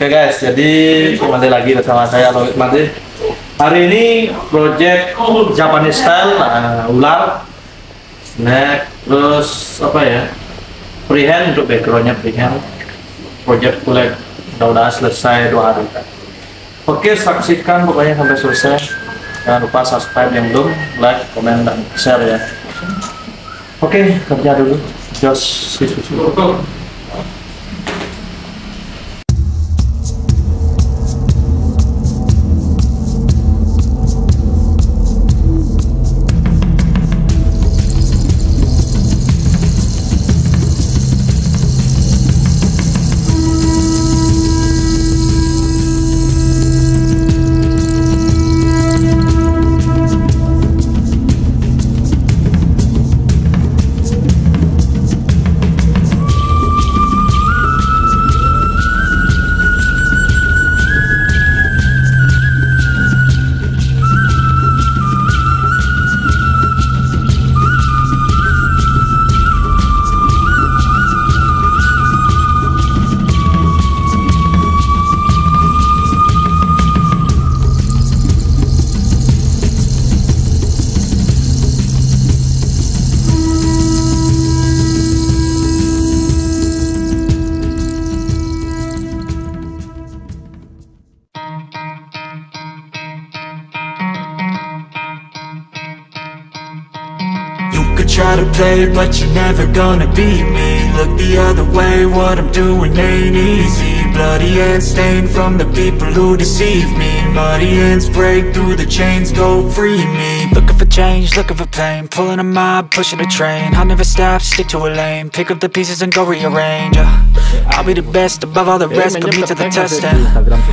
Oke guys, jadi kembali lagi bersama saya Lokasi. Hari ini project Japanese style, ular, snack, terus apa ya? Freehand untuk backgroundnya freehand. Project kulit udah selesai 2 hari. Oke, saksikan pokoknya sampai selesai. Jangan lupa subscribe yang belum, like, komen, dan share ya. Oke, kerja dulu. Jos si susu. Try to play, but you're never gonna beat me. Look the other way, what I'm doing ain't easy. Bloody hands stained from the people who deceive me. Muddy hands break through the chains, go free me. Looking for change, looking for pain, pulling a mob, pushing a train. I'll never stop, stick to a lane, pick up the pieces and go rearrange. I'll be the best above all the rest, put me to the test and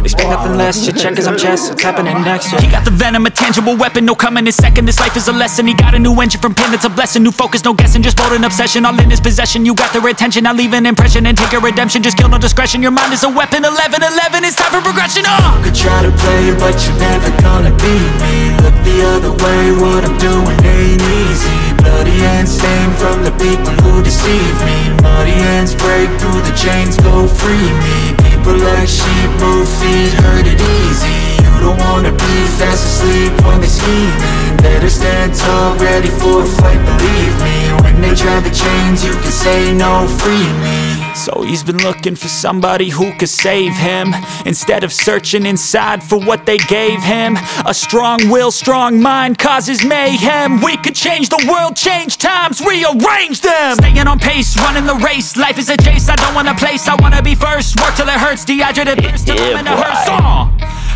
expect nothing less, you check as I'm chess, what's happening next. He got the venom, a tangible weapon, no coming in second. This life is a lesson, he got a new engine from pain, that's a blessing. New focus, no guessing, just bold and obsession, all in his possession. You got their attention, I'll leave an impression and take a redemption. Just kill, no discretion, your mind is a weapon. 11-11, it's time for progression. You could try to play, but you're never gonna beat me. Look the other way, what I'm doing ain't easy. Bloody hands stained from the people who deceive me. Muddy hands break through the chains, go free me. People like sheep, move feet, hurt it easy. You don't wanna be fast asleep when they scheming. Better stand tall, ready for a fight, believe me. When they try the chains, you can say no, free me. So he's been looking for somebody who could save him, instead of searching inside for what they gave him. A strong will, strong mind causes mayhem. We could change the world, change times, rearrange them. Staying on pace, running the race. Life is a chase, I don't want a place, I wanna be first. Work till it hurts, dehydrated thirst till I'm in a hearse.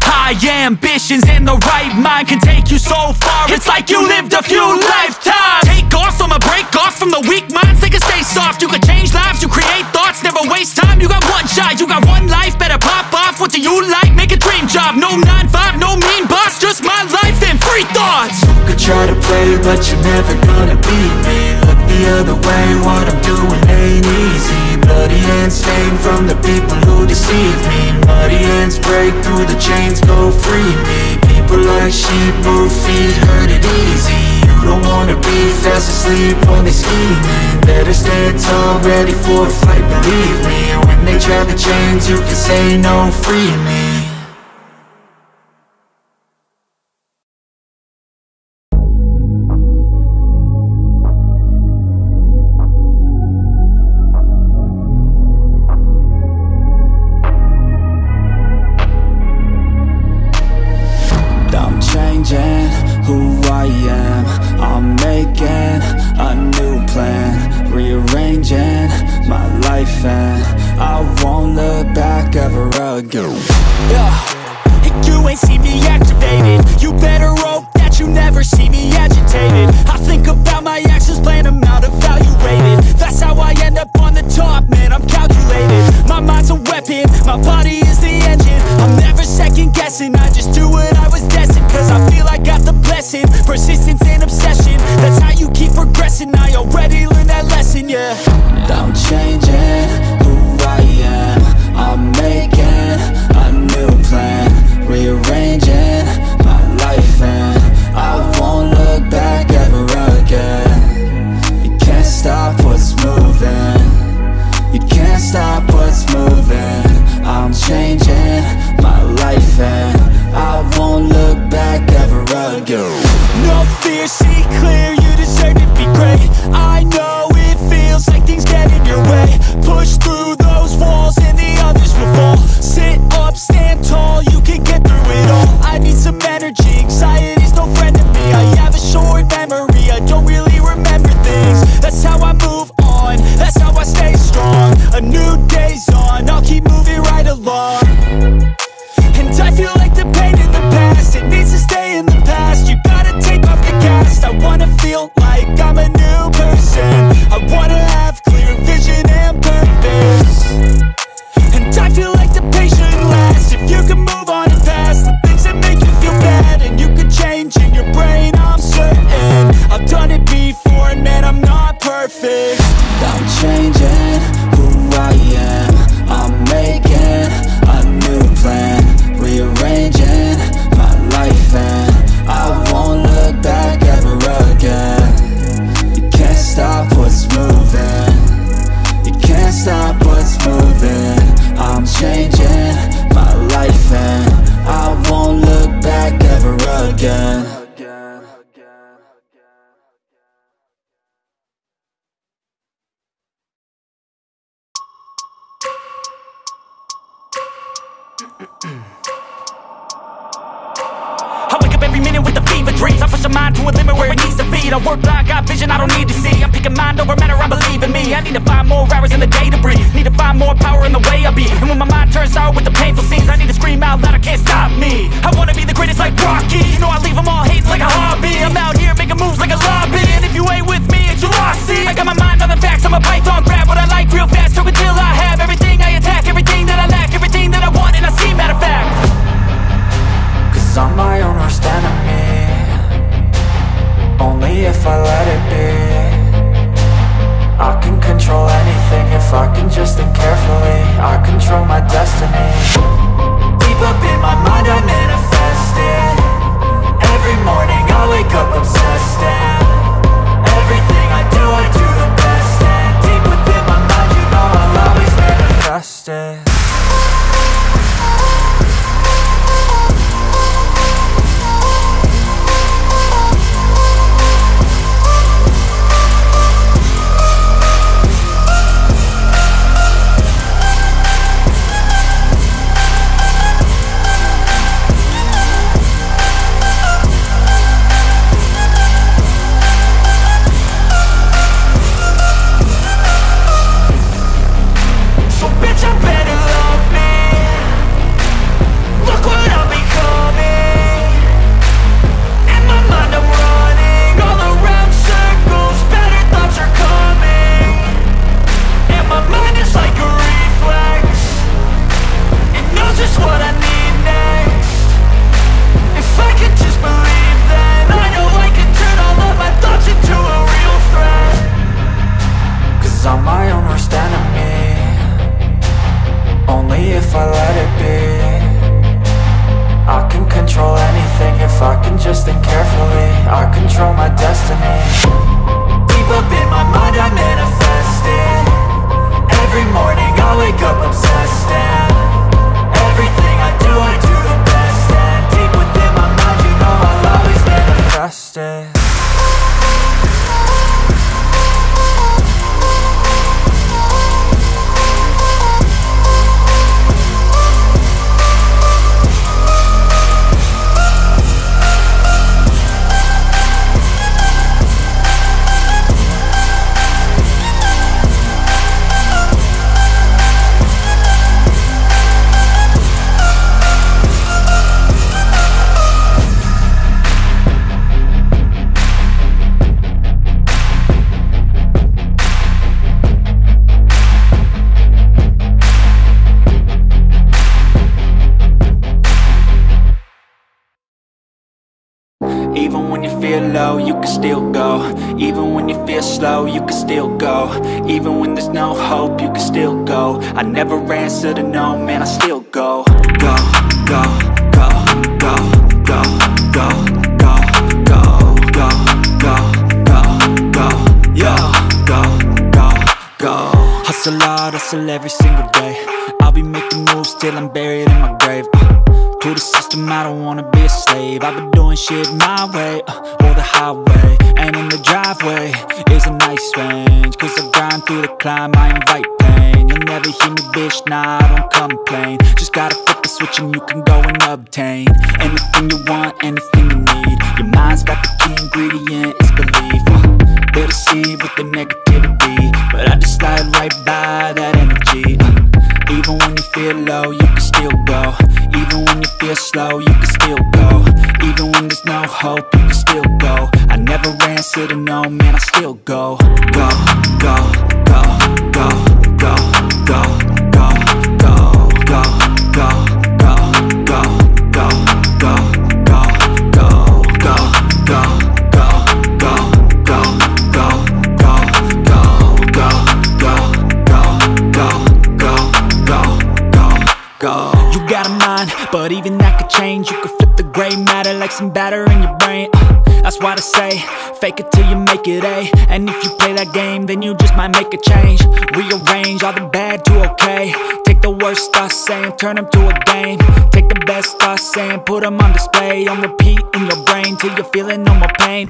High ambitions and the right mind can take you so far. It's like you lived a few lifetimes. Take off from a break off from the weak minds, they can stay soft. You can change lives, you create thoughts, never waste time. You got one shot, you got one life, better pop off. What do you like? Make a dream job. No 9-5, no mean boss, just my life and free thoughts. You could try to play, but you're never gonna beat me. Look the other way, what I'm doing ain't easy. Bloody hands stained from the people who deceive me. Muddy hands break through the chains, go free me. People like sheep, move feet, hurt it easy. You don't wanna be fast asleep when they scheming. Better stand tall, ready for a fight, believe me. When they try the chains, you can say no, free me. Who I am, I'm making a new plan, rearranging my life and I won't look back ever again. You ain't see me activated, you better hope that you never see me agitated. I think about my actions, plan them out, evaluated. That's how I end up on the top, man, I'm calculated. My mind's a weapon, my body is the engine. I'm never second guessing, I just do what I was destined. Cause I feel I got the blessing, persistence and obsession. That's how you keep progressing, I already learned that lesson, yeah. I'm changing who I am, I'm making a new plan, rearranging my life and I won't look back ever again. You can't stop what's moving, you can't stop what's moving. I'm changing long. And I feel like the pain in the past, it needs to stay in the past. You gotta take off the cast. I wanna feel like I'm a new person. I wanna have clear vision and purpose. And I feel like the pain shouldn't last. If you can move on and past the things that make you feel bad, and you could change in your brain, I'm certain. I've done it before and man, I'm not perfect. I'm changing who I am. I'm making a new plan, rearranging my life, and I won't look back ever again. You can't stop what's moving. You can't stop what's moving. I'm changing my life, and I won't look back ever again. I wake up every minute with the fever dreams. I push my mind to a limit where it needs to feed. I work blind, got vision I don't need to see. I'm picking mind over matter, I believe in me. I need to find more hours in the day to breathe. Need to find more power in the way I be. And when my mind turns sour with the painful scenes, I need to scream out loud, I can't stop me. I wanna be the greatest like Rocky. You know I leave them all hating like a hobby. I'm out here making moves like a lobby. And if you ain't with me, it's your loss. See, I got my mind on the facts, I'm a python. Grab what I like real fast, took until I have everything. I attack everything that I lack, everything that I want, and I see, matter of fact. Cause I'm my own worst enemy. Only if I let it be. I can control anything if I can just think carefully. I control my destiny. Deep up in my mind I manifest it. Every morning I wake up obsessed, and everything I do the best. And deep within my mind you know I'll always manifest it. Even when you feel slow, you can still go. Even when there's no hope, you can still go. I never answer to no, man, I still go. Go, go, go, go, go, go, go, go, go, go, go, go, yo, go, go, go. Hustle hard, hustle every single day. I'll be making moves till I'm buried in my grave. To the system, I don't wanna be a slave. I've been doing shit my way, or the highway. And in the driveway is a nice range. Cause I grind through the climb, I invite pain. You'll never hear me, bitch, nah, I don't complain. Just gotta flip the switch and you can go and obtain anything you want, anything you need. Your mind's got the key ingredient, it's belief. They deceive with the negativity, but I just slide right by that energy. Even when you feel low, you can still go. Even when you feel slow, you can still go. Even when there's no hope, you can still go. I never answer to no, man, I still go. Go, go, go, go, go, go, go, go, go, go, go, go, go, go, go, go, go, go, go, go. You got a mind, but even that could change. You could flip the gray matter like some batter in your brain. That's why they say, fake it till you make it A. And if you play that game, then you just might make a change. Rearrange all the bad to okay. Take the worst thoughts saying, turn them to a game. Take the best thoughts saying, put them on display. On repeat in your brain till you're feeling no more pain.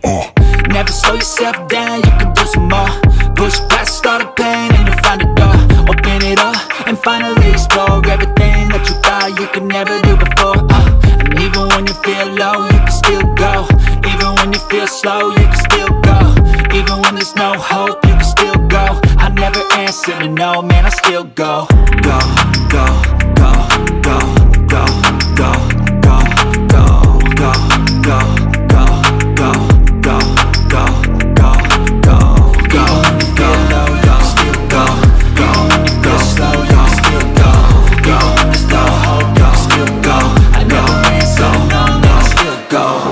Never slow yourself down, you can do some more. Push past all the pain and you'll find a door. Open it up and finally explore everything that you thought you could never do before. And even when you feel low, you can still go. Even when you feel slow, you can still go. Even when there's no hope, you can still go. I never answer to no, man, I still go. Go, go, go, go, go, go, go, go, go, go, go, go, go, go, go, go, go. Even when you feel low, you can still go. Even when you feel slow, you can still go. Even when there's no hope, you can still go. I never answer to no, man, I still go.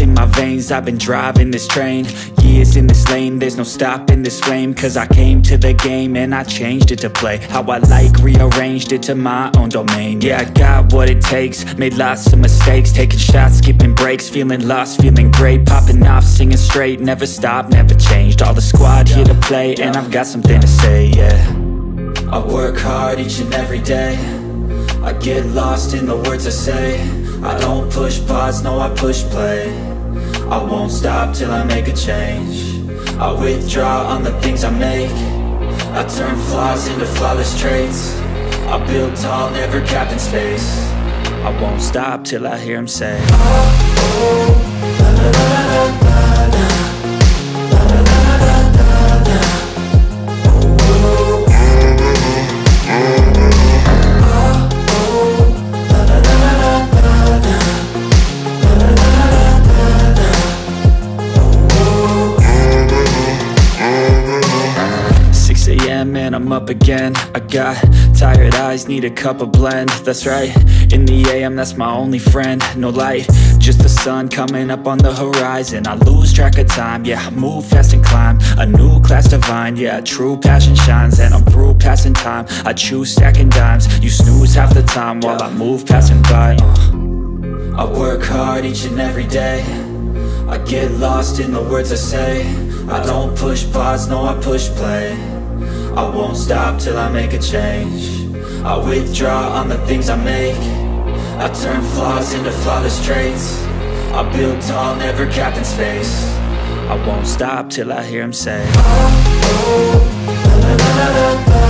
In my veins, I've been driving this train. Years in this lane, there's no stopping this flame. Cause I came to the game and I changed it to play how I like, rearranged it to my own domain. Yeah, I got what it takes, made lots of mistakes. Taking shots, skipping breaks, feeling lost, feeling great. Popping off, singing straight, never stopped, never changed. All the squad here to play and I've got something to say, yeah. I work hard each and every day. I get lost in the words I say. I don't push pause, no, I push play. I won't stop till I make a change. I withdraw on the things I make. I turn flaws into flawless traits. I build tall, never capped in space. I won't stop till I hear him say, oh, oh, la, la, la, la, la, la. And I'm up again. I got tired eyes, need a cup of blend. That's right, in the AM, that's my only friend. No light, just the sun coming up on the horizon. I lose track of time, yeah, I move fast and climb a new class divine, yeah, true passion shines. And I'm through passing time, I choose stacking dimes. You snooze half the time while I move passing by. I work hard each and every day. I get lost in the words I say. I don't push pause, no, I push play. I won't stop till I make a change. I withdraw on the things I make. I turn flaws into flawless traits. I build tall, never capped in space. I won't stop till I hear him say, oh, oh, la, la, la, la, la.